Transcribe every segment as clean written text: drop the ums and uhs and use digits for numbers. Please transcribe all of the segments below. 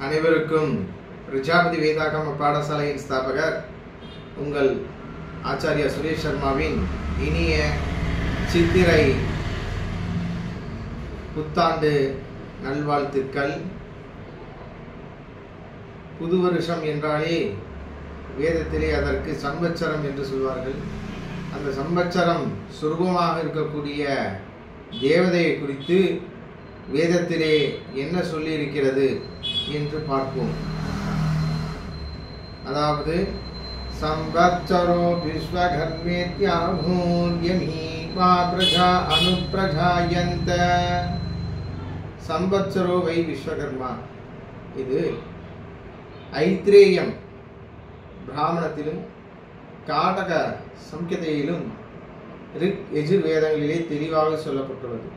அனைவருக்கும் பிரஜாபதி வேதாகம பாடசாலையின் ஸ்தாபகர் உங்கள் ஆச்சாரியா சுரேஷ் சர்மாவின் இனிய சித்திரை புத்தாண்டு நல்வாழ்த்துக்கள். புது வருஷம் என்றாலே வேதத்திலே அதற்கு சம்பத்சரம் என்று சொல்வார்கள். அந்த சம்பத்சரம் சுரூபமாக இருக்கக்கூடிய தேவதையை குறித்து வேதத்திலே என்ன சொல்லியிருக்கிறது என்று பார்ப்போம். அதாவது சம்பத்சரோ விஸ்வகர்மேத்யாமூர்யமீ மா பிரஜா அனுப்ரஜாயந்த. சம்பத்சரோ வை விஸ்வகர்மா. இது ஐத்ரேயம் பிராமணத்திலும் காடக சம்கிதையிலும் ரிக் யஜுர்வேதங்களிலே தெளிவாக சொல்லப்பட்டுள்ளது.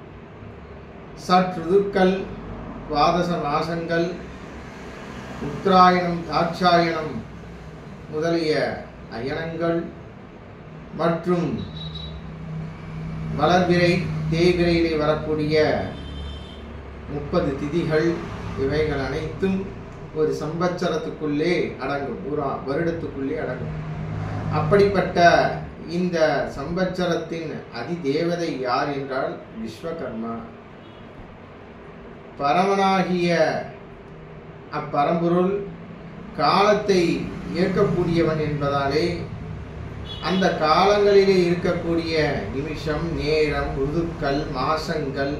சற்றுதுக்கள், துவாதச மாசங்கள், உத்தராயணம், தாட்சாயணம் முதலிய அயனங்கள் மற்றும் வளர்பிறை தேய்பிறையிலே வரக்கூடிய 30 திதிகள், இவைகள் அனைத்தும் ஒரு சம்பத்சரத்துக்குள்ளே அடங்கும், ஒரு வருடத்துக்குள்ளே அடங்கும். அப்படிப்பட்ட இந்த சம்பத்சரத்தின் அதிதேவதை யார் என்றால் விஸ்வகர்மா. பரமனாகிய அப்பரம்பொருள் காலத்தை இயக்கக்கூடியவன் என்பதாலே அந்த காலங்களிலே இருக்கக்கூடிய நிமிஷம், நேரம், ருதுக்கள், மாசங்கள்,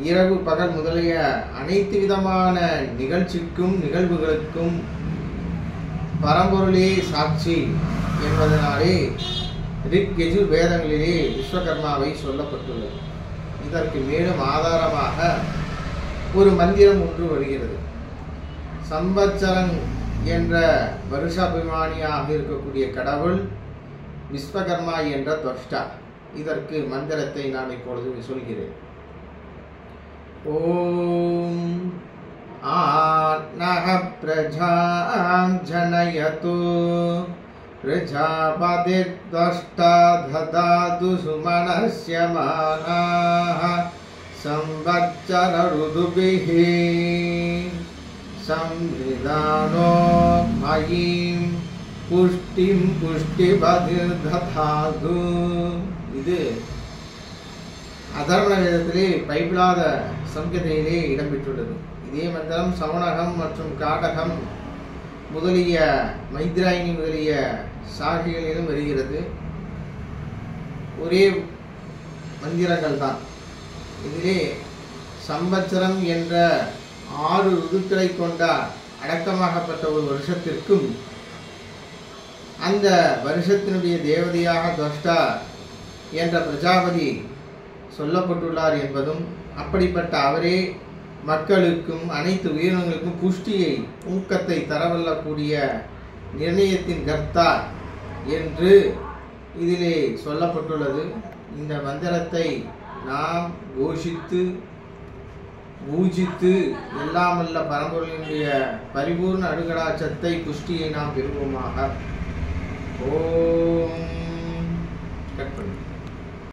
இரவு பகல் முதலிய அனைத்து விதமான நிகழ்ச்சிக்கும் நிகழ்வுகளுக்கும் பரம்பொருளே சாட்சி என்பதனாலே ரிக் யஜுர் வேதங்களிலே விஸ்வகர்மாவை சொல்லப்பட்டுள்ளது. இதற்கு மேலும் ஆதாரமாக ஒரு மந்திரம் ஒன்று வருகிறது. சம்பத்சரன் என்ற வருஷாபிமானியாக இருக்கக்கூடிய கடவுள் விஸ்வகர்மா என்ற துவஷ்டா. இதற்கு மந்திரத்தை நான் இப்பொழுது சொல்கிறேன். ஓம் ஆநஹ பிரஜாம் ஜனயது பிரஜாபதிர் துவஷ்டா ததாது சுமனஸ்ய மானாஹ சம்பத்சர ருதுபிஹி சம்விதானோ மயீம் புஷ்டிம் புஷ்டிபதிர் ததாது. இது அதர்வண வேதத்திலே பைபிளாத சம்கிதையிலே இடம்பெற்றுள்ளது. இதே மந்திரம் சவணகம் மற்றும் காடகம் முதலிய மைத்ராயினி முதலிய சாகிகளிலும் வருகிறது. ஒரே மந்திரங்கள் தான். இதிலே சம்பத்சரம் என்ற 6 ருதுக்களை கொண்ட அடக்கமாகப்பட்ட ஒரு வருஷத்திற்கும் அந்த வருஷத்தினுடைய தேவதையாக துவஷ்டா என்ற பிரஜாபதி சொல்லப்பட்டுள்ளார் என்பதும், அப்படிப்பட்ட அவரே மக்களுக்கும் அனைத்து உயிரினங்களுக்கும் புஷ்டியை, ஊக்கத்தை தரவல்லக்கூடிய நிர்ணயத்தின் கர்த்தா என்று இதிலே சொல்லப்பட்டுள்ளது. இந்த மந்திரத்தை நாம் கோஷித்து பூஜித்து எல்லாமல்ல பரம்பொருளினுடைய பரிபூர்ண அனுகடாட்சத்தை புஷ்டியை நாம் பெறுவோமாக. ஓம். கட் பண்ணு.